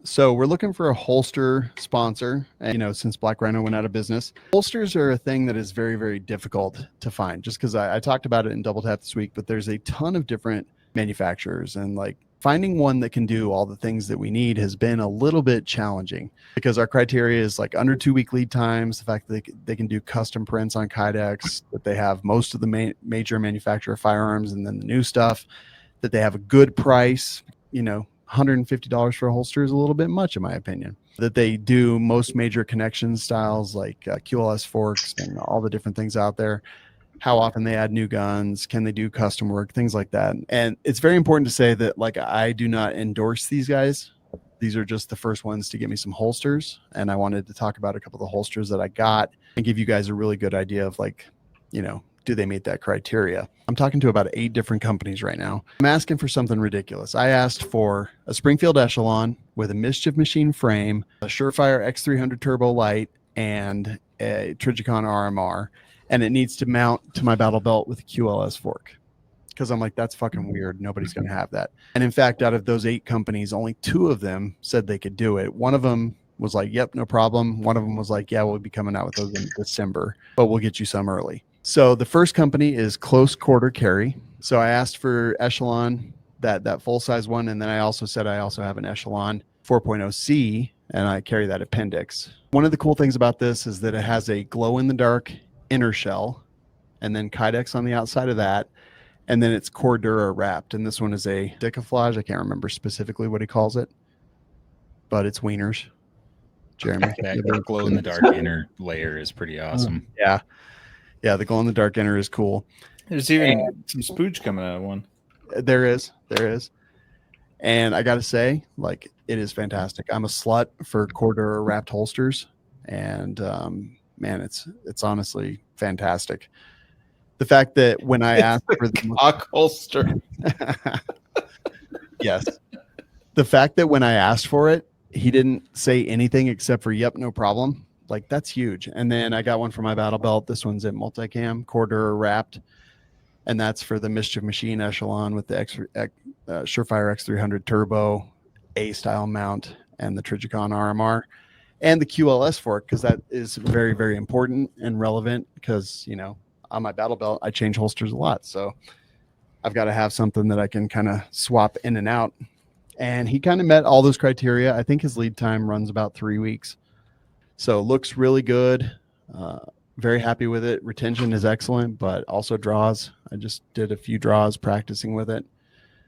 So we're looking for a holster sponsor. And, since Black Rhino went out of business, holsters are a thing that is very, very difficult to find just because I talked about it in Double Tap this week, but there's a ton of different manufacturers and like finding one that can do all the things that we need has been a little bit challenging because our criteria is like under 2-week lead times, the fact that they can do custom prints on Kydex, that they have most of the major manufacturer firearms and then the new stuff, that they have a good price, $150 for a holster is a little bit much in my opinion. That they do most major connection styles like QLS forks and all the different things out there. How often they add new guns, can they do custom work, things like that. And it's very important to say that like I do not endorse these guys. These are just the first ones to get me some holsters. And I wanted to talk about a couple of the holsters that I got and give you guys a really good idea of like, do they meet that criteria? I'm talking to about 8 different companies right now. I'm asking for something ridiculous. I asked for a Springfield Echelon with a Mischief Machine frame, a Surefire X300 Turbo Light, and a Trijicon RMR. And it needs to mount to my battle belt with a QLS fork. Because I'm like, that's fucking weird. Nobody's going to have that. And in fact, out of those 8 companies, only 2 of them said they could do it. One of them was like, yep, no problem. One of them was like, yeah, we'll be coming out with those in December, but we'll get you some early. So the first company is Close Quarter Carry. So I asked for Echelon, that full-size one, and then I also said I also have an Echelon 4.0C, and I carry that appendix. One of the cool things about this is that it has a glow-in-the-dark inner shell, and then Kydex on the outside of that, and then it's Cordura wrapped. And this one is a decamouflage. I can't remember specifically what he calls it, but it's wieners. Jeremy, that glow in the dark inner layer is pretty awesome. Yeah, the glow in the dark inner is cool. There's even some spooge coming out of one. There is. And I got to say, like, it is fantastic. I'm a slut for Cordura wrapped holsters, and man, it's honestly fantastic. The fact that when I asked for the cock holster, yes, the fact that when I asked for it, he didn't say anything except for "yep, no problem." Like, that's huge. And then I got one for my battle belt. This one's at multicam, Cordura wrapped. And that's for the Mischief Machine Echelon with the Surefire X300 Turbo A-style mount and the Trijicon RMR and the QLS fork, because that is very, very important and relevant because, on my battle belt, I change holsters a lot. So I've got to have something that I can kind of swap in and out. And he kind of met all those criteria. I think his lead time runs about 3 weeks. So looks really good. Very happy with it. Retention is excellent, but also draws. I just did a few draws practicing with it.